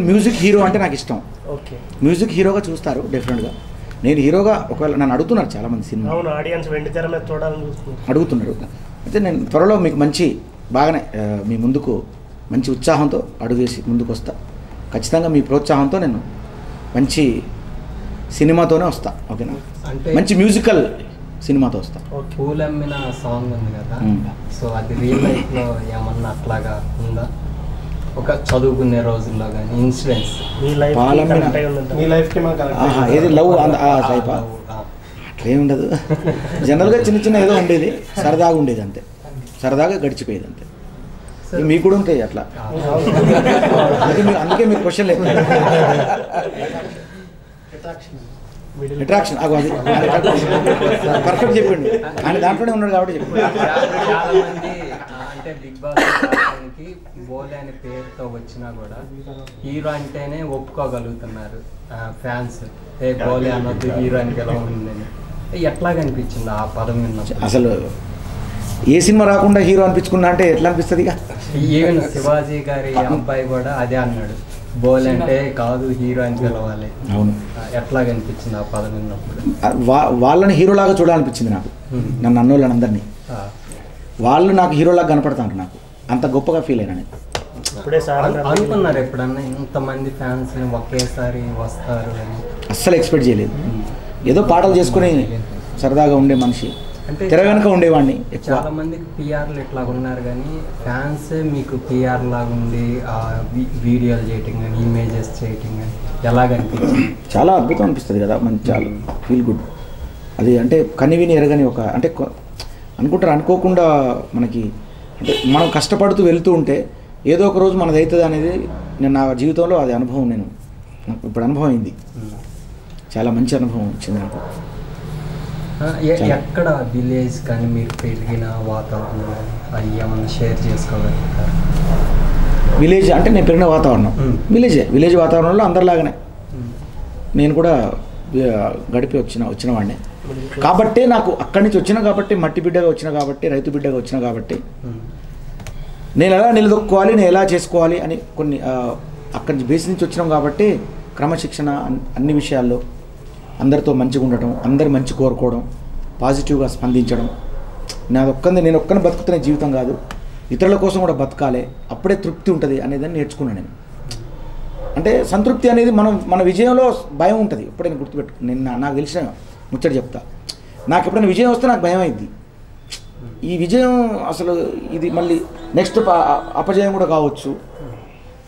Music hero అంటే నాకు ఇష్టం. ఓకే, మ్యూజిక్ హీరోగా చూస్తారు డెఫినెట్గా. నేను హీరోగా ఒకవేళ నన్ను అడుగుతున్నారు చాలామంది సినిమా, అవును, ఆడియన్స్ వెండి తెర మీద చూడాలని అడుగుతున్నారు. అయితే నేను త్వరలో మీకు మంచి బాగానే మీ ముందుకు మంచి ఉత్సాహంతో అడుగేసి ముందుకు వస్తా. ఖచ్చితంగా మీ ప్రోత్సాహంతో నేను మంచి సినిమాతోనే వస్తా. ఓకేనా, అంటే మంచి మ్యూజికల్ సినిమాతో వస్తా. పూలమ్మిన సాంగ్ ఉంది కదా, సో అది రియల్ లైఫ్లో ఏమన్నా అట్లాగా ఉందా? ఒక చదువుకునే రోజుల్లో కానీ ఇన్సిడెంట్స్ ఏది లవ్ టైపా అట్లే ఉండదు. జనరల్గా చిన్న చిన్న ఏదో ఉండేది, సరదాగా ఉండేది అంతే, సరదాగా గడిచిపోయేది అంతే. మీకు కూడా ఉంటాయి అట్లా, అందుకే మీకు క్వశ్చన్ లేదు. అట్రాక్షన్ అది పర్ఫెక్ట్ చెప్పండి, ఆయన దాంట్లోనే ఉన్నాడు కాబట్టి చెప్పండి. చాలా మంది అంటే బిగ్ బాస్ బోలే అనే పేరుతో వచ్చినా కూడా హీరో అంటేనే ఒప్పుకోగలుగుతున్నారు ఫ్యాన్స్. ఏ బోలే అన్నది హీరోయిన్కి ఎలా ఉందని ఎట్లాగా అనిపించింది ఆ పదం విన్నప్పుడు? అసలు ఏ సినిమా రాకుండా హీరో అనిపించుకున్నా అంటే ఎట్లా అనిపిస్తుంది? ఇక ఈవెన్ శివాజీ గారి అబ్బాయి కూడా అదే అన్నాడు, బోల్ అంటే కాదు హీరో అని పిలవాలి. అవును, ఎట్లాగా అనిపించింది ఆ పదం విన్నప్పుడు? వాళ్ళని హీరోలాగా చూడాలనిపించింది నాకు. నన్ను అన్నోళ్ళని అందరినీ వాళ్ళు నాకు హీరోలాగా కనపడతాను. నాకు అంత గొప్పగా ఫీల్ అయినా నేను. అనుకున్నారు ఎప్పుడన్నా ఇంతమంది ఫ్యాన్స్ ఒకేసారి వస్తారు అని? అస్సలు ఎక్స్పెక్ట్ చేయలేదు. ఏదో పాటలు చేసుకుని సరదాగా ఉండే మనిషి, అంటే తెర వెనుక ఉండేవాడిని. చాలా మందికి పిఆర్లు ఇట్లా ఉన్నారు, కానీ ఫ్యాన్స్ మీకు పిఆర్ లాగా ఉండి వీడియోలు చేయటం కానీ ఇమేజెస్ చేయటం కానీ ఎలాగనిపించింది? చాలా అద్భుతం అనిపిస్తుంది కదా, మంచి చాలా ఫీల్ గుడ్. అది అంటే కనివిని ఎరగని ఒక అంటే అనుకుంటారు, అనుకోకుండా మనకి అంటే మనం కష్టపడుతూ వెళ్తూ ఉంటే ఏదో ఒక రోజు మనది అవుతుంది అనేది నేను నా జీవితంలో అది అనుభవం, నాకు ఇప్పుడు అనుభవం అయింది. చాలా మంచి అనుభవం వచ్చింది నాకు. ఎక్కడ విలేజ్ కానీ మీరు పెరిగిన వాతావరణం అవి ఏమన్నా షేర్ చేసుకోగలుగుతారు? విలేజ్ అంటే నేను పెరిగిన వాతావరణం విలేజ్ వాతావరణంలో అందరిలాగానే నేను కూడా గడిపి వచ్చిన వాడిని కాబట్టే, నాకు అక్కడి నుంచి వచ్చినా కాబట్టి, మట్టి బిడ్డగా వచ్చినా కాబట్టి, రైతు బిడ్డగా వచ్చినా కాబట్టి నేను ఎలా నిలదొక్కోవాలి, నేను ఎలా చేసుకోవాలి అని కొన్ని అక్కడి నుంచి బేస్ నుంచి వచ్చినాం కాబట్టి క్రమశిక్షణ అన్ని విషయాల్లో అందరితో మంచిగా ఉండటం, అందరు మంచి కోరుకోవడం, పాజిటివ్గా స్పందించడం. నేను ఒక్కని బతుకుతున్న జీవితం కాదు, ఇతరుల కోసం కూడా బతకాలి, అప్పుడే తృప్తి ఉంటుంది అనేదాన్ని నేర్చుకున్నాను నేను. అంటే సంతృప్తి అనేది మన విజయంలో భయం ఉంటుంది. ఎప్పుడైనా గుర్తుపెట్టుకుని నాకు తెలిసిన ముచ్చట చెప్తా. నాకు ఎప్పుడైనా విజయం వస్తే నాకు భయం అయింది. ఈ విజయం అసలు ఇది మళ్ళీ నెక్స్ట్ అపజయం కూడా కావచ్చు,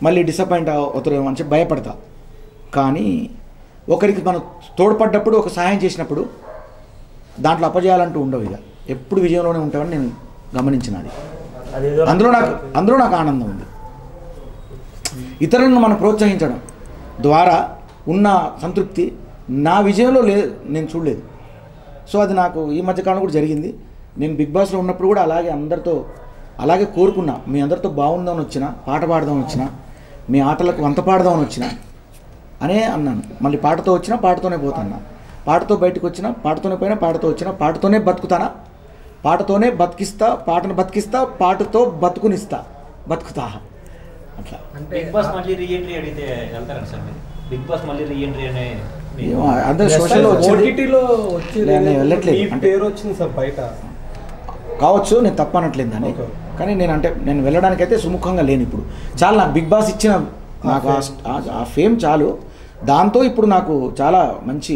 మళ్ళీ డిసప్పాయింట్ అవుతారేమో అని చెప్పి భయపడతా. కానీ ఒకరికి మనం తోడ్పడ్డప్పుడు, ఒక సహాయం చేసినప్పుడు దాంట్లో అపజయాలంటూ ఉండవు. ఇక ఎప్పుడు విజయంలోనే ఉంటామని నేను గమనించినది. అందులో నాకు ఆనందం ఉంది. ఇతరులను మనం ప్రోత్సహించడం ద్వారా ఉన్న సంతృప్తి నా విజయంలో నేను చూడలేదు. సో అది నాకు ఈ మధ్యకాలం కూడా జరిగింది. నేను బిగ్ బాస్లో ఉన్నప్పుడు కూడా అలాగే కోరుకున్నా, మీ అందరితో బాగుందామని వచ్చినా, పాట పాడదామని వచ్చినా, మీ ఆటలకు వంత పాడదామని వచ్చినా అనే అన్నాను. మళ్ళీ పాటతో వచ్చినా పాటతోనే పోతాను, పాటతో బయటకు వచ్చినా పాటతోనే పోయినా, పాటతో వచ్చినా పాటతోనే బతుకుతానా, పాటతోనే బతికిస్తా, పాటను బతికిస్తా, పాటతో బతుకుతా అట్లా. బిగ్ బాస్ మళ్ళీ రీఎంట్రీ అడిగితే వెళ్తారండి సార్ మీరు? బిగ్ బాస్ మళ్ళీ రీఎంట్రీ అనే అందరూ సోషల్లో వెళ్ళట్లేదు పేరు వచ్చింది సార్ బయట కావచ్చు, నేను తప్పనట్లేదు దాన్ని. కానీ నేను వెళ్ళడానికైతే సుముఖంగా లేను. ఇప్పుడు చాలు, నాకు బిగ్ బాస్ ఇచ్చిన నాకు ఆ ఫేమ్ చాలు. దాంతో ఇప్పుడు నాకు చాలా మంచి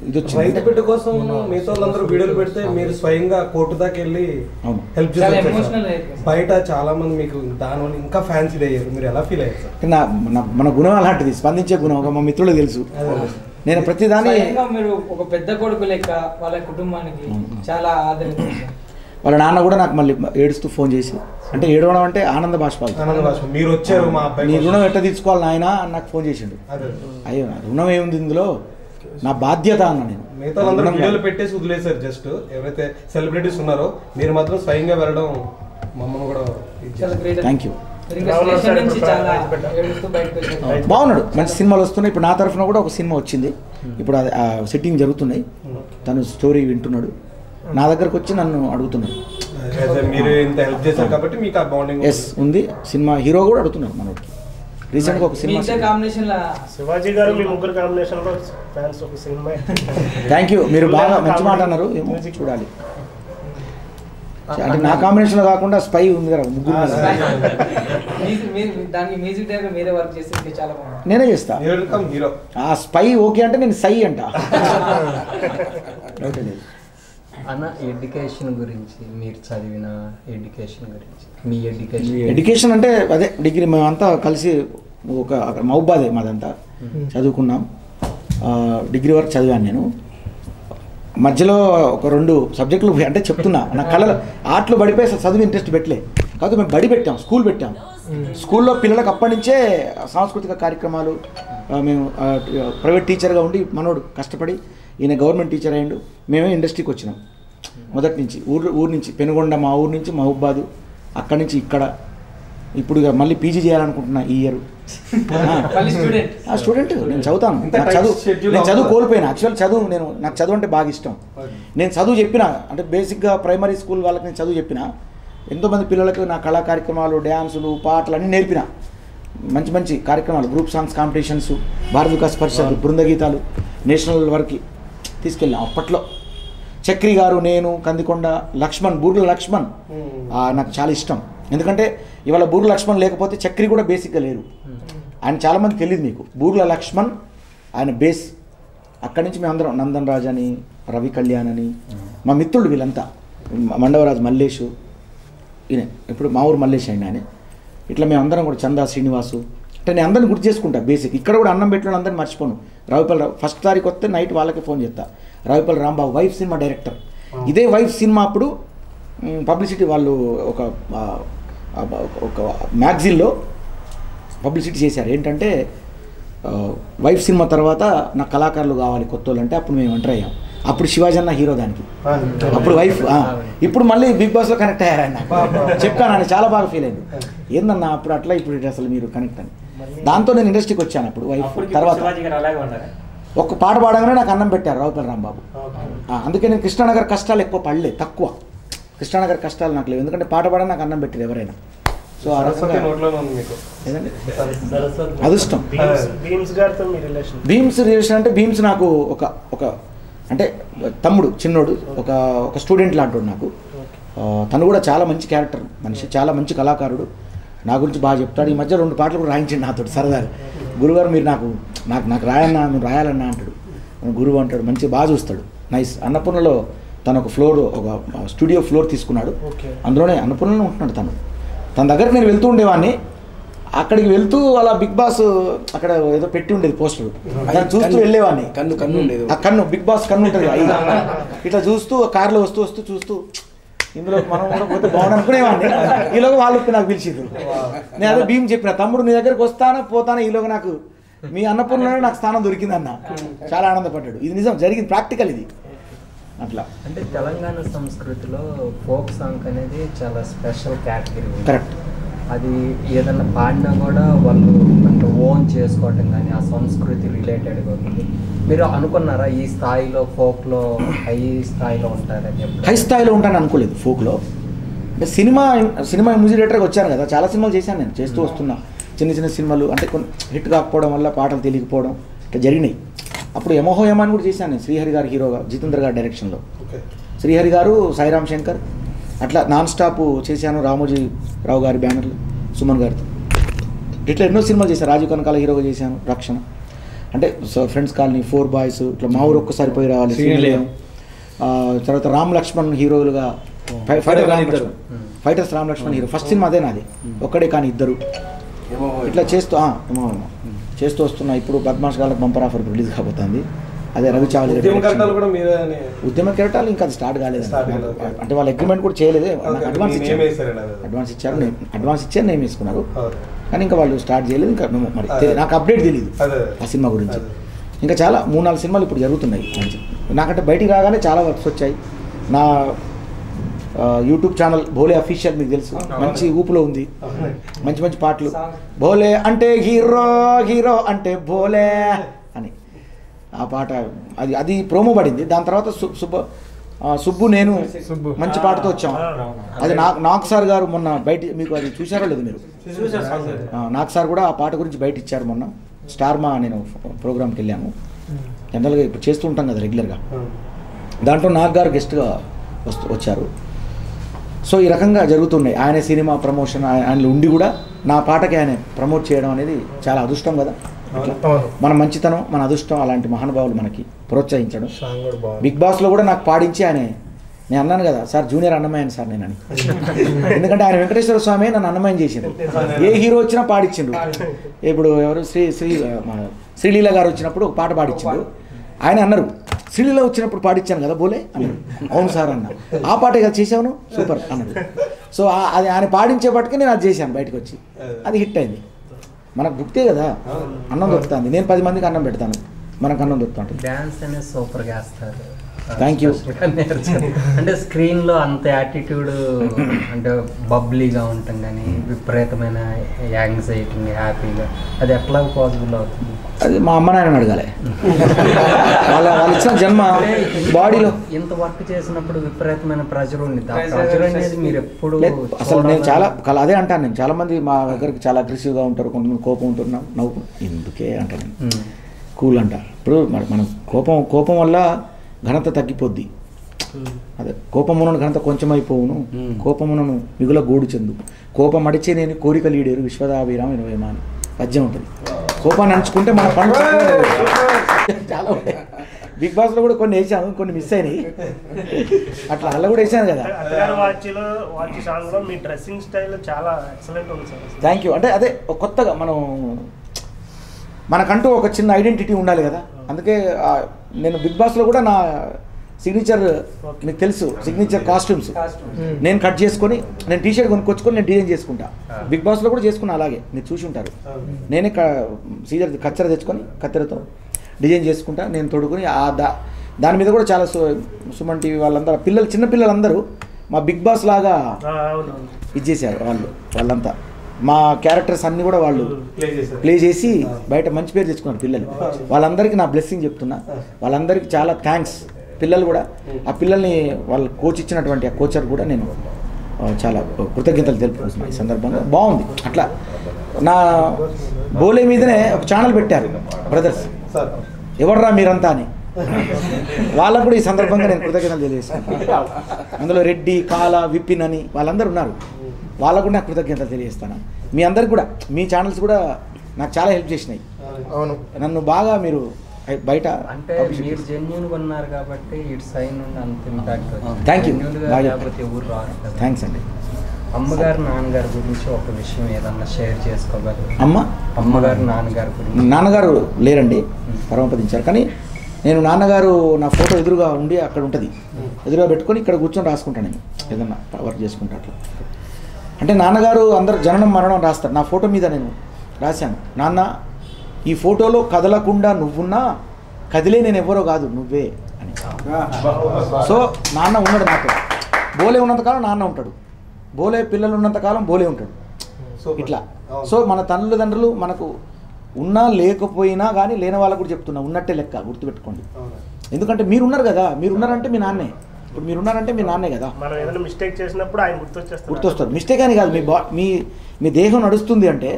ఇది వచ్చింది. రైతు బిడ్డ కోసం మిగతా వాళ్ళందరూ వీడియోలు పెడితే మీరు స్వయంగా కోర్టు దాకా వెళ్ళి హెల్ప్ చేస్తారు. బయట చాలా మంది మీకు దానివల్ల ఇంకా ఫ్యాన్సీ అయ్యారు, మీరు ఎలా ఫీల్ అయ్యారు సార్? మన గుణం అలాంటిది, స్పందించే గుణం. మా మిత్రులకు తెలుసు, నేను ప్రతిదాన్ని మీరు ఒక పెద్ద కొడుకు లెక్క వాళ్ళ కుటుంబానికి చాలా ఆదరణ. వాళ్ళ నాన్న కూడా నాకు మళ్ళీ ఏడుస్తూ ఫోన్ చేసి, అంటే ఏడవడం అంటే ఆనంద బాష్పాలు, మీరు వచ్చారు మా నీ రుణం ఎట్లా తీర్చుకోవాలి నాయన అని నాకు ఫోన్ చేసిండు. అయ్యో నా రుణం ఏముంది ఇందులో, నా బాధ్యత అన్న. నేను మిగతా అందరూ వీడియోలు పెట్టేసి వదిలేశారు, జస్ట్ ఎవరైతే సెలబ్రిటీస్ ఉన్నారో మీరు మాత్రం స్వయంగా వెళ్ళడం మమ్మల్ని కూడా థ్యాంక్ యూ. బాగున్నాడు, మంచి సినిమాలు వస్తున్నాయి. ఇప్పుడు నా తరఫున కూడా ఒక సినిమా వచ్చింది, ఇప్పుడు అది సెట్టింగ్ జరుగుతున్నాయి. తను స్టోరీ వింటున్నాడు, నా దగ్గరకు వచ్చి నన్ను అడుగుతున్నాడు. మీరు ఇంత హెల్ప్ చేశారు కాబట్టి మీకు ఆ బాండింగ్ ఉంది. సినిమా హీరో కూడా అడుగుతున్నాడు మనోడికి. రీసెంట్గా ఒక సినిమా శివాజీ గారు మీ ముగ్గురు కాంబినేషన్ లో ఫ్యాన్స్ ఒక సినిమా. థ్యాంక్ యూ, మీరు బాగా మంచి మాట అన్నారు. ఏమో చూడాలి. అంటే నా కాంబినేషన్ కాకుండా స్పై ఉంది కదా ముగ్గురు, నేనే చేస్తా. ఆ స్పై ఓకే అంటే నేను సై అంట. అన్న ఎడ్యుకేషన్ గురించి, మీరు చదివిన ఎడ్యుకేషన్ గురించి, మీ ఎడ్యుకేషన్ అంటే అదే డిగ్రీ మేమంతా కలిసి ఒక మహబూబాదే మాదంతా చదువుకున్నాం. డిగ్రీ వరకు చదివాను నేను. మధ్యలో ఒక 2 సబ్జెక్టులు అంటే చెప్తున్నా, నా కళలో ఆర్ట్లో పడిపోయి అసలు చదువు ఇంట్రెస్ట్ పెట్టలే. కాదు మేము బడి పెట్టాం, స్కూల్ పెట్టాం. స్కూల్లో పిల్లలకు అప్పటి నుంచే సాంస్కృతిక కార్యక్రమాలు. మేము ప్రైవేట్ టీచర్గా ఉండి మనోడు కష్టపడి ఈయన గవర్నమెంట్ టీచర్ అయ్యిండు. మేమే ఇండస్ట్రీకి వచ్చినాం మొదటి నుంచి. ఊరు నుంచి పెనుగొండ, మా ఊరు నుంచి మహబూబాదు, అక్కడి నుంచి ఇక్కడ. ఇప్పుడు మళ్ళీ పీజీ చేయాలనుకుంటున్నా ఈ ఇయర్. స్టూడెంట్ నేను చదువుతాను. నేను చదువు కోల్పోయినా. యాక్చువల్ చదువు నాకు చదువు అంటే బాగా ఇష్టం. నేను చదువు చెప్పిన అంటే బేసిక్గా ప్రైమరీ స్కూల్ వాళ్ళకి నేను చదువు చెప్పిన. ఎంతోమంది పిల్లలకు నా కళా కార్యక్రమాలు, డ్యాన్సులు, పాటలు అన్నీ నేర్పిన. మంచి మంచి కార్యక్రమాలు, గ్రూప్ సాంగ్స్ కాంపిటీషన్స్, భారత వికాస్ పరిషత్ బృందగీతాలు నేషనల్ వరకు తీసుకెళ్ళాం. అప్పట్లో చక్రి గారు, నేను, కందికొండ లక్ష్మణ్, బూర్ల లక్ష్మణ్ నాకు చాలా ఇష్టం. ఎందుకంటే ఇవాళ బూర్ల లక్ష్మణ్ లేకపోతే చక్రి కూడా బేసిక్గా లేరు. ఆయన చాలామంది తెలియదు మీకు. బూర్ల లక్ష్మణ్ ఆయన బేస్. అక్కడి నుంచి మేమందరం నందన్ రాజ్ అని, రవి కళ్యాణ్ అని, మా మిత్రుడు వీళ్ళంతా, మండవరాజు మల్లేషు, ఈయన ఇప్పుడు మా ఊరు మల్లేష్ అయిన ఆయన. ఇట్లా మేమందరం కూడా చందా శ్రీనివాసు. అంటే నేను అందరిని గుర్తు చేసుకుంటా. బేసిక్ ఇక్కడ కూడా అన్నం పెట్టిన అందరిని మర్చిపోను. రావుపల్లి ఫస్ట్ తారీఖు వస్తే నైట్ వాళ్ళకే ఫోన్ చేస్తా. Raopalli Rambabu wife cinema director. ఇదే వైఫ్ సినిమా అప్పుడు పబ్లిసిటీ వాళ్ళు ఒక మ్యాగజైన్లో పబ్లిసిటీ చేశారు. ఏంటంటే వైఫ్ సినిమా తర్వాత నాకు కళాకారులు కావాలి కొత్త వాళ్ళు అంటే అప్పుడు మేము ఎంటర్ అయ్యాం. అప్పుడు శివాజీ అన్న హీరో దానికి, అప్పుడు వైఫ్. ఇప్పుడు మళ్ళీ బిగ్ బాస్లో కనెక్ట్ అయ్యారు ఆయన. చెప్పాను ఆయన చాలా బాగా ఫీల్ అయింది. ఏందన్నా అప్పుడు అట్లా, ఇప్పుడు అసలు మీరు కనెక్ట్ అని. దాంతో నేను ఇండస్ట్రీకి వచ్చాను. అప్పుడు వైఫ్ తర్వాత ఒక పాట పాడగానే నాకు అన్నం పెట్టారు రావుపల్లి రాంబాబు. అందుకే నేను కృష్ణానగర్ కష్టాలు ఎక్కువ పడలే, తక్కువ. కృష్ణానగర్ కష్టాలు నాకు లేవు, ఎందుకంటే పాట పాడని నాకు అన్నం పెట్టారు ఎవరైనా. సో అదృష్టం. భీమ్స్ రిలేషన్ అంటే భీమ్స్ నాకు ఒక అంటే తమ్ముడు, చిన్నోడు, ఒక స్టూడెంట్ లాంటి నాకు. తను కూడా చాలా మంచి క్యారెక్టర్ మనిషి, చాలా మంచి కళాకారుడు. నా గురించి బాగా చెప్తాడు. ఈ మధ్య 2 పాటలు కూడా రాయించండి నాతో సరదాగా. గురుగారు మీరు నాకు రాయన్నా, నువ్వు రాయాలన్నా అంటాడు. గురువు అంటాడు, మంచిగా బాగా చూస్తాడు. నైస్. అన్నపూర్ణలో తను ఒక ఫ్లోర్, ఒక స్టూడియో ఫ్లోర్ తీసుకున్నాడు. అందులోనే అన్నపూర్ణలో ఉంటున్నాడు తను. తన దగ్గరికి నేను వెళ్తూ ఉండేవాడిని. అక్కడికి వెళ్తూ అలా బిగ్ బాస్ అక్కడ ఏదో పెట్టి ఉండేది పోస్టర్, దాన్ని చూస్తూ వెళ్ళేవాడిని. ఆ కన్ను బిగ్ బాస్ కన్ను ఉంటుంది ఇట్లా చూస్తూ కార్లో వస్తూ చూస్తూ ఇందులో మనం కూడా పోతే బాగుంది అనుకునేవాడిని. ఈలోగా వాళ్ళు నాకు పిలిచిర్రు. నేను అదే భీమ్ చెప్పిన, తమ్ముడు నీ దగ్గరికి వస్తానో పోతానో ఈలోగా నాకు మీ అన్నపూర్ణలోనే నాకు స్థానం దొరికిందన్న. చాలా ఆనందపడ్డాడు. ఇది నిజం జరిగింది, ప్రాక్టికల్ ఇది. అట్లా అంటే తెలంగాణ సంస్కృతిలో ఫోక్ సాంగ్ అనేది చాలా స్పెషల్ కేటగిరీ. కరెక్ట్. అది ఏదన్నా పాడినా కూడా వాళ్ళు అంటే ఓన్ చేసుకోవటం కానీ ఆ సంస్కృతి రిలేటెడ్గా ఉంది. మీరు అనుకున్నారా ఈ స్థాయిలో ఫోక్లో హై స్థాయిలో ఉంటారని? హై స్థాయిలో ఉంటాను అనుకోలేదు ఫోక్లో. అంటే సినిమా మ్యూజిక్ డైరెక్టర్గా వచ్చాను కదా, చాలా సినిమాలు చేశాను నేను, చేస్తూ వస్తున్నా. చిన్న సినిమాలు అంటే కొన్ని హిట్ కాకపోవడం వల్ల పాటలు తెలియకపోవడం ఇట్లా జరిగినాయి. అప్పుడు యమహో యమాని కూడా చేశాను నేను, శ్రీహరి గారు హీరోగా, జితేంద్ర గారి డైరెక్షన్లో. శ్రీహరి గారు, సాయిరామ్ శంకర్, అట్లా నాన్ స్టాప్ చేశాను. రామోజీ రావు గారి బ్యానర్లు, సుమన్ గారితో ఇట్లా ఎన్నో సినిమాలు చేశాను. రాజీవ్ కనకాల హీరోగా చేశాను, రక్షణ, అంటే ఫ్రెండ్స్ కాలనీ, 4 బాయ్స్, ఇట్లా మా ఊరు ఒక్కసారి పోయి రావాలి, తర్వాత రామ్ లక్ష్మణ్ హీరోలుగా, fighters Ram Lakshman hero. First cinema అదే నాది, ఒక్కడే కానీ ఇద్దరు. ఇట్లా చేస్తూ వస్తున్నా. ఇప్పుడు బద్మాష్ గాళ్ళకి బంపర్ ఆఫర్ రిలీజ్ కాబోతుంది. అదే రవి చావలి ఉద్యమ కెరటాలు ఇంకా అది స్టార్ట్ కాలేదు. అంటే వాళ్ళ అగ్రిమెంట్ కూడా చేయలేదే. అడ్వాన్స్ ఇచ్చారు, నేమ్ వేసుకున్నారు. కానీ ఇంకా వాళ్ళు స్టార్ట్ చేయలేదు. ఇంకా మరి నాకు అప్డేట్ తెలియదు ఆ సినిమా గురించి. ఇంకా చాలా 3-4 సినిమాలు ఇప్పుడు జరుగుతున్నాయి. నాకంటే బయటికి రాగానే చాలా వర్క్స్ వచ్చాయి. నా యూట్యూబ్ ఛానల్ భోలే అఫీషియల్ మీకు తెలుసు, మంచి ఊపులో ఉంది. మంచి పాటలు. భోలే అంటే హీరో అంటే భోలే అని ఆ పాట, అది ప్రోమో పడింది. దాని తర్వాత సుబ్బు నేను మంచి పాటతో వచ్చాం. అది నాగ్ సార్ గారు మొన్న బయట, మీకు అది చూసారో లేదు మీరు? నాగ్ సార్ కూడా ఆ పాట గురించి బయట ఇచ్చారు మొన్న. స్టార్ మా నేను ప్రోగ్రామ్కి వెళ్ళాము. జనరల్గా ఇప్పుడు చేస్తూ ఉంటాం కదా రెగ్యులర్గా. దాంట్లో నాగ్ గారు గెస్ట్గా వచ్చారు. సో ఈ రకంగా జరుగుతున్నాయి. ఆయన సినిమా ప్రమోషన్ ఆయన ఉండి కూడా నా పాటకి ఆయన ప్రమోట్ చేయడం అనేది చాలా అదృష్టం కదా. మన మంచితనం, మన అదృష్టం, అలాంటి మహానుభావులు మనకి ప్రోత్సహించడం. బిగ్ బాస్లో కూడా నాకు పాడించి ఆయన, నేను అన్నాను కదా సార్ జూనియర్ అన్నమయ్యను సార్ నేను అని. ఎందుకంటే ఆయన వెంకటేశ్వర స్వామి నన్ను అన్నమయ్యం చేసిండు. ఏ హీరో వచ్చినా పాడించిండు. ఇప్పుడు ఎవరు శ్రీలీల గారు వచ్చినప్పుడు ఒక పాట పాడించిండు. ఆయన అన్నారు శ్రీలీల వచ్చినప్పుడు పాడించాను కదా బోలే అన్నారు. అవును సార్ అన్న. ఆ పాటే కదా చేసావును, సూపర్ అన్నారు. సో అది ఆయన పాడించేపటికి నేను అది చేశాను బయటకు వచ్చి. అది హిట్ అయింది. మనకు దొరికితే కదా అన్నం దొరుకుతుంది. నేను 10 మందికి అన్నం పెడతాను, మనకు అన్నం దొరుకుతుంది. డాన్స్ అనేది సూపర్గా వేస్తారు. Thank you. అంటే స్క్రీన్లో అంత యాటిట్యూడ్, అంటే బబ్లీగా ఉంటాం కానీ విపరీతమైన యాంగ్జైటీ, హ్యాపీగా, అది ఎట్లా పాసిబుల్ అవుతుంది? అది మా అమ్మ నాయనని అడగాలి. వాళ్ళు ఇచ్చిన జన్మ బాడీలో. ఇంత వర్క్ చేసినప్పుడు విపరీతమైన ప్రెజర్ ఉంది. ఆ ప్రెజర్ అనేది మీరు ఎప్పుడు అసలు నేను అదే అంటాను. నేను చాలా మంది మా దగ్గరికి చాలా అగ్రెసివ్గా ఉంటారు, కొంతమంది కోపం ఉంటున్నాం, నవ్వు ఎందుకే అంటాను నేను. కూల్ అంట. ఇప్పుడు మనం కోపం వల్ల ఘనత తగ్గిపోద్ది. అదే కోపమునను ఘనత కొంచెం అయిపోవును, కోపమునను మిగుల గోడు చెందు, కోపం అడిచే నేను కోరిక లీడేరు విశ్వదాభిరామ వినవేమా అని పద్యం ఉంటుంది. కోపాన్ని అంచుకుంటే మన పనులు చాలా ఉంటాయి. బిగ్ బాస్లో కూడా కొన్ని వేసాను, కొన్ని మిస్ అయినాయి. అట్లా అలా కూడా వేసాను కదా. Thank you. అంటే అదే కొత్తగా మనకంటూ ఒక చిన్న ఐడెంటిటీ ఉండాలి కదా. అందుకే నేను బిగ్ బాస్లో కూడా నా సిగ్నేచర్, మీకు తెలుసు సిగ్నేచర్ కాస్ట్యూమ్స్ నేను కట్ చేసుకొని, నేను టీషర్ట్ కొనుక్కొచ్చుకొని నేను డిజైన్ చేసుకుంటా. బిగ్ బాస్లో కూడా చేసుకున్నా అలాగే, మీరు చూసి ఉంటారు. నేనే కత్తెర తెచ్చుకొని కత్తెరతో డిజైన్ చేసుకుంటా, నేను తొడుగుని దాని మీద కూడా చాలా సుమన్ టీవీ వాళ్ళందరూ పిల్లలు, చిన్న పిల్లలందరూ మా బిగ్ బాస్ లాగా ఇది చేశారు. వాళ్ళంతా మా క్యారెక్టర్స్ అన్నీ కూడా వాళ్ళు ప్లే చేసి బయట మంచి పేరు తెచ్చుకున్నారు పిల్లలు. వాళ్ళందరికీ నా బ్లెస్సింగ్ చెప్తున్నా. వాళ్ళందరికీ చాలా థ్యాంక్స్. పిల్లలు కూడా, ఆ పిల్లల్ని వాళ్ళ కోచ్ ఇచ్చినటువంటి ఆ కోచర్ కూడా నేను చాలా కృతజ్ఞతలు తెలుపుకుంటున్నాను ఈ సందర్భంగా. బాగుంది. అట్లా నా బోలే మీదనే ఒక ఛానల్ పెట్టారు బ్రదర్స్, ఎవర్రా మీరంతా అని. వాళ్ళకు కూడా ఈ సందర్భంగా నేను కృతజ్ఞతలు తెలియజేస్తాను. అందులో రెడ్డి, కాల, విపిన్ అని వాళ్ళందరూ ఉన్నారు. వాళ్ళకు కూడా నాకు కృతజ్ఞతలు తెలియజేస్తాను. మీ అందరికి కూడా, మీ ఛానల్స్ కూడా నాకు చాలా హెల్ప్ చేసినాయి. అవును, నన్ను బాగా మీరు బయట అంటే మీరు జెన్యూన్గా ఉన్నారు కాబట్టి ఇటు సైడ్ నుండి అంత ఇంపాక్ట్. Thank you. లేకపోతే ఎవరు రారు. థ్యాంక్స్ అండి. అమ్మగారు నాన్నగారి గురించి ఒక విషయం ఏదన్నా షేర్ చేసుకోగలరు? అమ్మగారు నాన్నగారు గురించి. నాన్నగారు లేరండి, పరమపదించారు. కానీ నేను నాన్నగారు నా ఫోటో ఎదురుగా ఉండి అక్కడ ఉంటుంది, ఎదురుగా పెట్టుకొని ఇక్కడ కూర్చొని రాసుకుంటాను. నేను ఏదన్నా వర్క్ చేసుకుంటా అట్లా. అంటే నాన్నగారు అందరు జననం మరణం రాస్తారు. నా ఫోటో మీద నేను రాశాను, నాన్న ఈ ఫోటోలో కదలకుండా నువ్వున్నా, కదిలే నేను ఎవరో కాదు నువ్వే అని. సో నాన్న ఉన్నాడు నాతో. బోలే ఉన్నంతకాలం నాన్న ఉంటాడు, బోలే పిల్లలు ఉన్నంతకాలం బోలే ఉంటాడు. ఇట్లా. సో మన తల్లిదండ్రులు మనకు ఉన్నా లేకపోయినా కానీ లేని వాళ్ళకు కూడా చెప్తున్నా, ఉన్నట్టే లెక్క, గుర్తుపెట్టుకోండి. ఎందుకంటే మీరున్నారు కదా, మీరున్నారంటే మీ నాన్నే. ఇప్పుడు మీరున్నారంటే మీ నాన్నే కదా. మిస్టేక్ చేసినప్పుడు ఆయన గుర్తొస్తారు. మిస్టేక్ అని కాదు, మీ దేహం నడుస్తుంది అంటే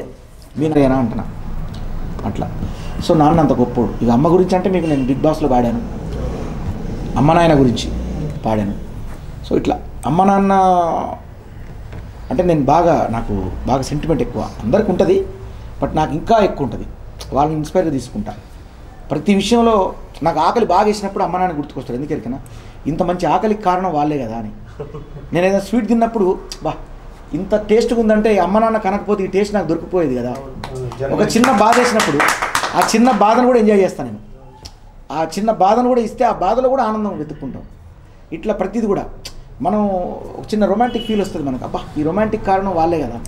మీరేనా అంటున్నా అట్లా. సో నాన్న అంత గొప్పోడు. ఇక అమ్మ గురించి అంటే మీకు నేను బిగ్ బాస్లో పాడాను, అమ్మ నాయన గురించి పాడాను. సో ఇట్లా అమ్మ నాన్న అంటే నేను నాకు బాగా సెంటిమెంట్ ఎక్కువ. అందరికి ఉంటుంది, బట్ నాకు ఇంకా ఎక్కువ ఉంటుంది. వాళ్ళని ఇన్స్పైర్గా తీసుకుంటా. ప్రతి విషయంలో నాకు ఆకలి బాగా వేసినప్పుడు అమ్మ నాన్న గుర్తుకొస్తారు. ఎందుకరికైనా ఇంత మంచి ఆకలికి కారణం వాళ్ళే కదా అని. నేను ఏదైనా స్వీట్ తిన్నప్పుడు ఇంత టేస్ట్గా ఉందంటే అమ్మ నాన్న కనకపోతే ఈ టేస్ట్ నాకు దొరికిపోయేది కదా. ఒక చిన్న బాధ వేసినప్పుడు ఆ చిన్న బాధను కూడా ఎంజాయ్ చేస్తాను నేను. ఆ చిన్న బాధను కూడా ఇస్తే ఆ బాధలో కూడా ఆనందం వెతుక్కుంటాం. ఇట్లా ప్రతిది కూడా మనం ఒక చిన్న రొమాంటిక్ ఫీల్ వస్తుంది మనకు. ఈ రొమాంటిక్ కారణం వాళ్ళే కదా,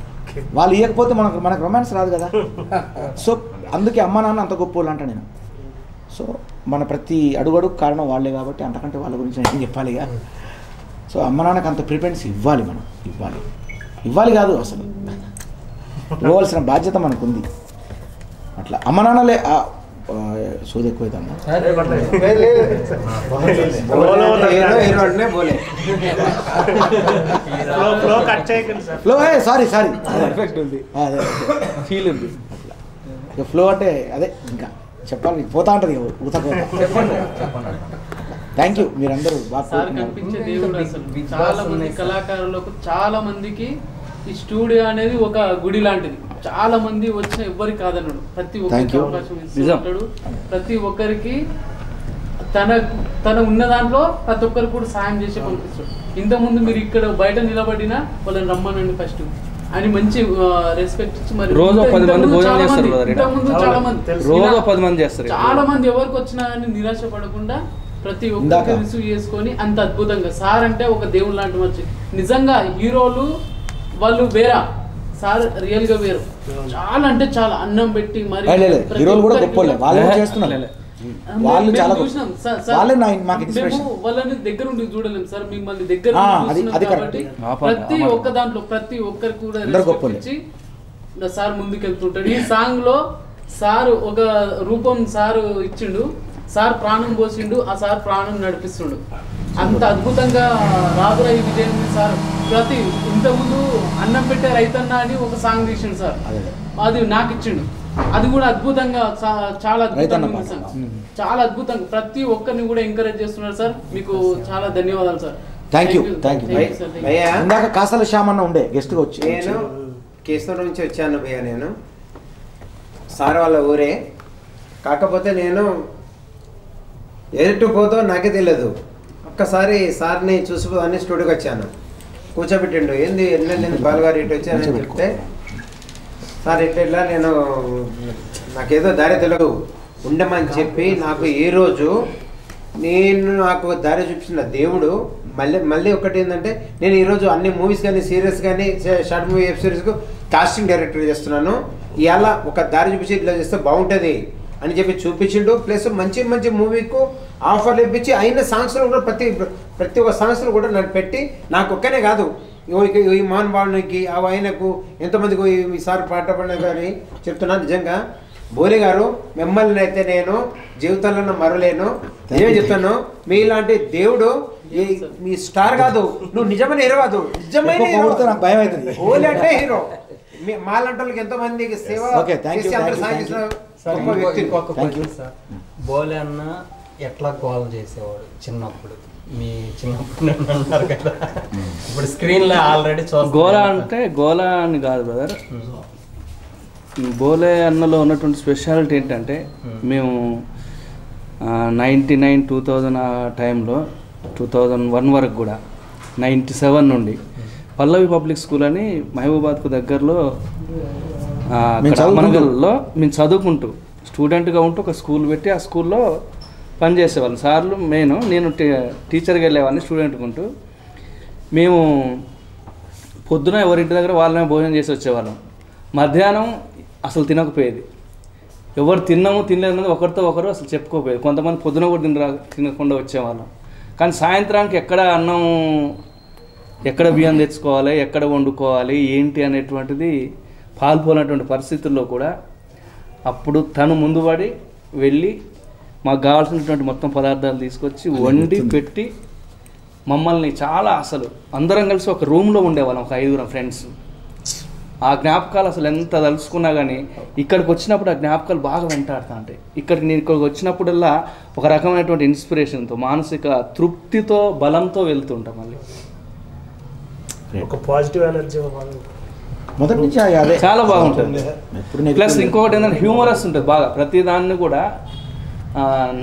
వాళ్ళు ఇవ్వకపోతే మనకు రొమాన్స్ రాదు కదా. సో అందుకే అమ్మ నాన్న అంత గొప్ప వాళ్ళు అంట నేను. సో మన ప్రతి అడుగడుగు కారణం వాళ్ళే కాబట్టి అంతకంటే వాళ్ళ గురించి నేను చెప్పాలి ఇక. సో అమ్మ నాన్నకు అంత ప్రిఫరెన్స్ ఇవ్వాలి, మనం ఇవ్వాలి కాదు అసలు ఇవ్వవలసిన బాధ్యత మనకు ఉంది. అట్లా అమ్మ నాన్నలే సోది ఎక్కువైందన్నా. సారీ పర్ఫెక్ట్ ఉంది, అదే ఫీల్ ఉంది అట్లా. ఇక ఫ్లో అంటే అదే ఇంకా చెప్పాలి పోతా ఉంటుంది థ్యాంక్ యూ మీరందరూ బాగా కనిపించే దేవుడు. అసలు చాలా మంది కళాకారులకు చాలా మందికి ఈ స్టూడియో అనేది ఒక గుడి లాంటిది. చాలా మంది వచ్చిన ఎవ్వరికి కాదన్నాడు, ప్రతి ఒక్కరికి అవకాశం ఇస్తాడు. ప్రతి ఒక్కరికి తన ఉన్న దాంట్లో ప్రతి ఒక్కరికి కూడా సాయం చేసి పంపిస్తాడు. ఇంతకుముందు మీరు ఇక్కడ బయట నిలబడినా వాళ్ళని రమ్మనండి ఫస్ట్ అని మంచి రెస్పెక్ట్ ఇచ్చి, మరి రోజు 10 మంది భోజనం చేస్తారు. ఇంతకుముందు చాలా మంది రోజు 10 మంది చేస్తారు. చాలా మంది ఎవరికి వచ్చినా కానీ నిరాశ పడకుండా ప్రతి ఒక్కరికి రిసీవ్ చేసుకొని అంత అద్భుతంగా. సార్ అంటే ఒక దేవుడు లాంటి మంచి నిజంగా హీరోలు వాళ్ళు వేరా, సార్ రియల్ గా వేరు. చాలా అంటే చాలా అన్నం పెట్టి మరి హీరోలు కూడా గొప్పలే, వాళ్ళు చేస్తున్నారు, వాళ్ళు చాలా చూసినాం వాళ్ళని దగ్గర ఉండి చూడలేము సార్, మిమ్మల్ని దగ్గర కాబట్టి ప్రతి ఒక్క దాంట్లో ప్రతి ఒక్కరికి కూడా రెస్పెక్ట్ ఇచ్చి సార్ ముందుకెళ్తుంటాడు. ఈ సాంగ్ లో సార్ ఒక రూపం సార్ ఇచ్చిండు, సార్ ప్రాణం పోసిండు, ఆ సార్ ప్రాణం నడిపిస్తుండు. అంత అద్భుతంగా రాదురాయి విజయన్ సార్ ప్రతి ఇంతకుముందు అన్నం పెట్టే రైతన్న అని ఒక సాంగ్ తీసిండు సార్, అది నాకు ఇచ్చిండు. అది కూడా అద్భుతంగా చాలా అద్భుతంగా ఉంది సార్, చాలా అద్భుతంగా ప్రతి ఒక్కరిని కూడా ఎంకరేజ్ చేస్తున్నారు సార్. మీకు చాలా ధన్యవాదాలు సార్. Thank you. ఇందాక కాసల శ్యామన్న ఉండే గెస్ట్గా వచ్చి, నేను కేసూరు నుంచి వచ్చాను భయ్య. నేను సార్ వాళ్ళ ఊరే, కాకపోతే నేను ఎటు పోతో నాకే తెలియదు. ఒక్కసారి సార్ని చూసిపోదాన్ని స్టూడియోకి వచ్చాను, కూర్చోబెట్టిండు. ఏంది ఎన్నెళ్ళింది బాలుగారు ఇటు వచ్చానని చెప్తే, సార్ ఇట్లా నేను నాకేదో దారి తెలియదు ఉండమని చెప్పి నాకు ఈ రోజు నాకు దారి చూపించిన దేవుడు. మళ్ళీ ఒకటి ఏంటంటే, నేను ఈరోజు అన్ని మూవీస్ కానీ సీరియల్స్ కానీ షార్ట్ మూవీ వెబ్ సిరీస్కు కాస్టింగ్ డైరెక్టర్ చేస్తున్నాను. ఇలా ఒక దారి చూపించి ఇట్లా చేస్తే బాగుంటుంది అని చెప్పి చూపించిండు. ప్లస్ మంచి మంచి మూవీకు ఆఫర్లు ఇప్పించి అయిన సాంగ్స్లో కూడా ప్రతి ఒక్క సాంగ్స్లో కూడా నన్ను పెట్టి, నాకు ఒక్కనే కాదు ఈ మోహన్ బాబుకి ఆయనకు ఎంతమందికి ఈసారి పాట పడిన కానీ చెప్తున్నాను. నిజంగా బోలే గారు మిమ్మల్ని అయితే నేను జీవితంలో మరలేను. ఏమేం చెప్తాను, మీలాంటి దేవుడు మీ స్టార్ కాదు, నువ్వు నిజమైన హీరో కాదు, నిజమైన భయం అవుతుంది. బోలే అంటే హీరో. మాలాంటి వాళ్ళకి ఎంతో మందికి సేవ బోలే అన్న ఎట్లా గోల్ చేసేవాడు చిన్నప్పుడు, మీ చిన్నప్పుడు అన్నారు కదా, ఇప్పుడు స్క్రీన్ లో ఆల్రెడీ గోలా అంటే గోలా అని కాదు బ్రదర్. బోలే అన్నలో ఉన్నటువంటి స్పెషాలిటీ ఏంటంటే, మేము 99 2000 ఆ టైంలో 2001 వరకు కూడా 97 నుండి పల్లవి పబ్లిక్ స్కూల్ అని మహబూబాద్కు దగ్గరలో మనగల్లో మేము చదువుకుంటూ స్టూడెంట్గా ఉంటూ ఒక స్కూల్ పెట్టి ఆ స్కూల్లో పనిచేసేవాళ్ళం. సార్లు నేను టీచర్గా వెళ్ళేవాడిని స్టూడెంట్గా ఉంటూ. మేము పొద్దున ఎవరింటి దగ్గర వాళ్ళనే భోజనం చేసి వచ్చేవాళ్ళం. మధ్యాహ్నం అసలు తినకపోయేది, ఎవరు తినలేదు ఒకరితో ఒకరు అసలు చెప్పుకోపోయేది. కొంతమంది పొద్దున కూడా తినకుండా వచ్చేవాళ్ళం. కానీ సాయంత్రానికి ఎక్కడ బియ్యం తెచ్చుకోవాలి, ఎక్కడ వండుకోవాలి, ఏంటి అనేటువంటిది పాల్పోనటువంటి పరిస్థితుల్లో కూడా అప్పుడు తను ముందు పడి వెళ్ళి మాకు కావాల్సినటువంటి మొత్తం పదార్థాలు తీసుకొచ్చి వండి పెట్టి మమ్మల్ని చాలా అసలు అందరం కలిసి ఒక రూమ్లో ఉండేవాళ్ళం, ఒక 5 ఫ్రెండ్స్. ఆ జ్ఞాపకాలు అసలు ఎంత తలుచుకున్నా కానీ ఇక్కడికి వచ్చినప్పుడు ఆ జ్ఞాపకాలు బాగా వెంటాడుతూ ఉంటాయి. ఇక్కడికి వచ్చినప్పుడల్లా ఒక రకమైనటువంటి ఇన్స్పిరేషన్తో, మానసిక తృప్తితో, బలంతో వెళ్తుంటాం. మళ్ళీ ఒక పాజిటివ్ ఎనర్జీ మొదటి నుంచి చాలా బాగుంటుంది. ప్లస్ ఇంకొకటి ఏంటంటే హ్యూమరస్ ఉంటుంది బాగా. ప్రతిదాన్ని కూడా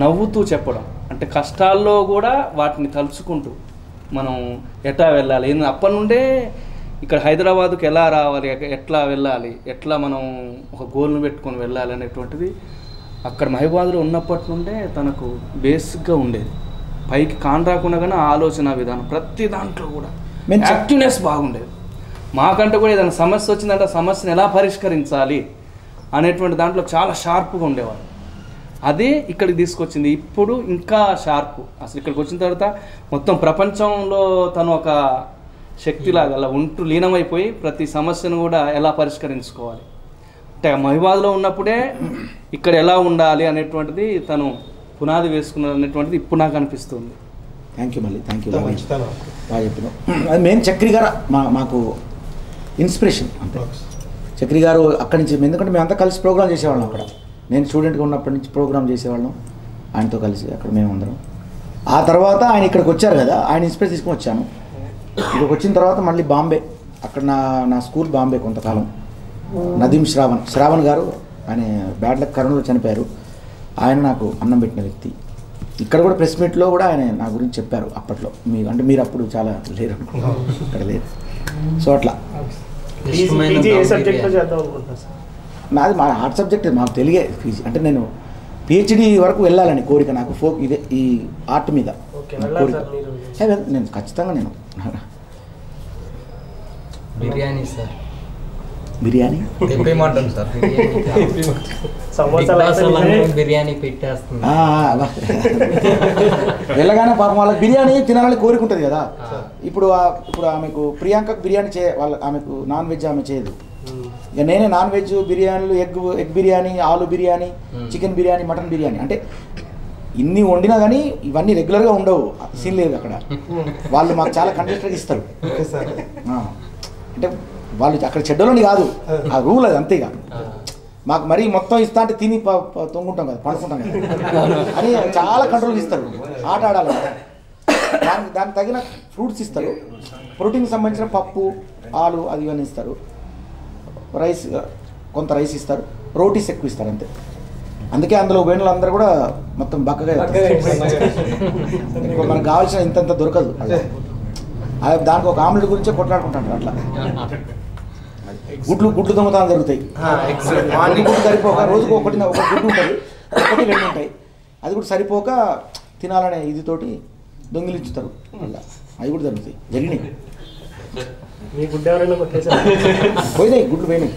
నవ్వుతూ చెప్పడం, అంటే కష్టాల్లో కూడా వాటిని తలుచుకుంటూ మనం ఎట్లా వెళ్ళాలి, అప్పటి నుండే ఇక్కడ హైదరాబాద్కు ఎలా రావాలి, ఎట్లా వెళ్ళాలి, ఎట్లా మనం ఒక గోల్ను పెట్టుకొని వెళ్ళాలి అనేటువంటిది అక్కడ మహబూబాద్లో ఉన్నప్పటి నుండే తనకు బేసిక్గా ఉండేది. పైకి కాన్ రాకుండా కానీ ఆలోచన విధానం ప్రతి దాంట్లో కూడా యాక్టివ్నెస్ బాగుండేది. మాకంటే కూడా ఏదైనా సమస్య వచ్చిందంటే ఆ సమస్యను ఎలా పరిష్కరించాలి అనేటువంటి దాంట్లో చాలా షార్ప్గా ఉండేవాడు. అదే ఇక్కడికి తీసుకొచ్చింది. ఇప్పుడు ఇంకా షార్ప్. అసలు ఇక్కడికి వచ్చిన తర్వాత మొత్తం ప్రపంచంలో తను ఒక శక్తిలాగా అలా ఉంటూ లీనమైపోయి ప్రతి సమస్యను కూడా ఎలా పరిష్కరించుకోవాలి, అంటే మహిబాద్లో ఉన్నప్పుడే ఇక్కడ ఎలా ఉండాలి అనేటువంటిది తను పునాది వేసుకున్నాడు అనేటువంటిది ఇప్పుడు నాకు అనిపిస్తుంది. థ్యాంక్ యూ మళ్ళీ, థ్యాంక్ యూ, బాగా చెప్పినాం. అది మెయిన్ చక్రి గారు మాకు ఇన్స్పిరేషన్ అంతే. చక్రి గారు అక్కడి నుంచి, ఎందుకంటే మేమంతా కలిసి ప్రోగ్రామ్ చేసేవాళ్ళం అక్కడ. నేను స్టూడెంట్గా ఉన్నప్పటి నుంచి ప్రోగ్రామ్ చేసేవాళ్ళం ఆయనతో కలిసి అక్కడ మేము అందరం. ఆ తర్వాత ఆయన ఇక్కడికి వచ్చారు కదా, ఆయన ఇన్స్పిరేషన్ తీసుకుని వచ్చాను. ఇక్కడికి వచ్చిన తర్వాత మళ్ళీ బాంబే, అక్కడ నా స్కూల్ బాంబే కొంతకాలం. నదీం శ్రావణ్ గారు, ఆయన బ్యాడ్ లక్ కరోనాలో చనిపోయారు. ఆయన నాకు అన్నం పెట్టిన వ్యక్తి. ఇక్కడ కూడా ప్రెస్ మీట్లో కూడా ఆయన నా గురించి చెప్పారు అప్పట్లో. మీరు అప్పుడు చాలా లేరు, ఇక్కడ లేరు. సో అట్లా నాది మా ఆర్ట్ సబ్జెక్ట్, మాకు తెలుగే పీజీ. అంటే నేను పిహెచ్డి వరకు వెళ్ళాలని కోరిక నాకు, ఇదే ఈ ఆర్ట్ మీద కోరిక. నేను ఖచ్చితంగా బిర్యానీ సార్, బిర్యానీ బిర్యానీ పెట్టేస్తుంది. వెళ్ళగానే పాపం వాళ్ళకి బిర్యానీ తినాలని కోరిక ఉంటుంది కదా. ఇప్పుడు ఆమెకు ప్రియాంకకు బిర్యానీ ఆమెకు నాన్ వెజ్ ఆమె చేయదు. ఇక నేనే నాన్ వెజ్ బిర్యానీలు, ఎగ్ బిర్యానీ, ఆలు బిర్యానీ, చికెన్ బిర్యానీ, మటన్ బిర్యానీ, అంటే ఇన్ని వండినా కానీ ఇవన్నీ రెగ్యులర్గా ఉండవు. సీన్ లేదు అక్కడ. వాళ్ళు మాకు చాలా కంటెస్ట్గా ఇస్తారు. అంటే వాళ్ళు అక్కడ చెడ్డలోని కాదు, ఆ రూల్ అది అంతేగా. మాకు మరీ మొత్తం ఇస్తా అంటే తిని తొంగుంటాం కదా, పడుకుంటాం కదా అని చాలా కంట్రోల్ ఇస్తారు. ఆట ఆడాలి, దానికి తగిన ఫ్రూట్స్ ఇస్తారు. ప్రోటీన్కి సంబంధించిన పప్పు, ఆలు అది ఇవన్నీ ఇస్తారు. రైస్, కొంత రైస్ ఇస్తారు. రోటీస్ ఎక్కువ ఇస్తారు అంతే. అందుకే అందులో పోయిన అందరూ కూడా మొత్తం బక్కగా ఇంకో మనకు కావాల్సిన ఇంతంత దొరకదు. దానికి ఒక ఆమ్లెట్ గురించే కొట్లాడుకుంటారు. అట్లా గుడ్లు దొంగతనం జరుగుతాయి. గుడ్డు సరిపోక రోజుకు ఒక గుడ్డు ఉంటుంది, 1-2 ఉంటాయి. అది కూడా సరిపోక తినాలనే ఇదితోటి దొంగిలించుతారు. అలా అవి కూడా జరుగుతాయి, జరిగినాయి. పోయినాయి, గుడ్లు పోయినాయి.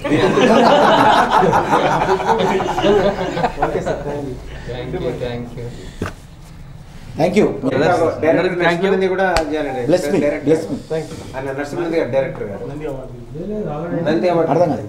Thank you. డైరెక్టర్ గారు అర్థం కాదు.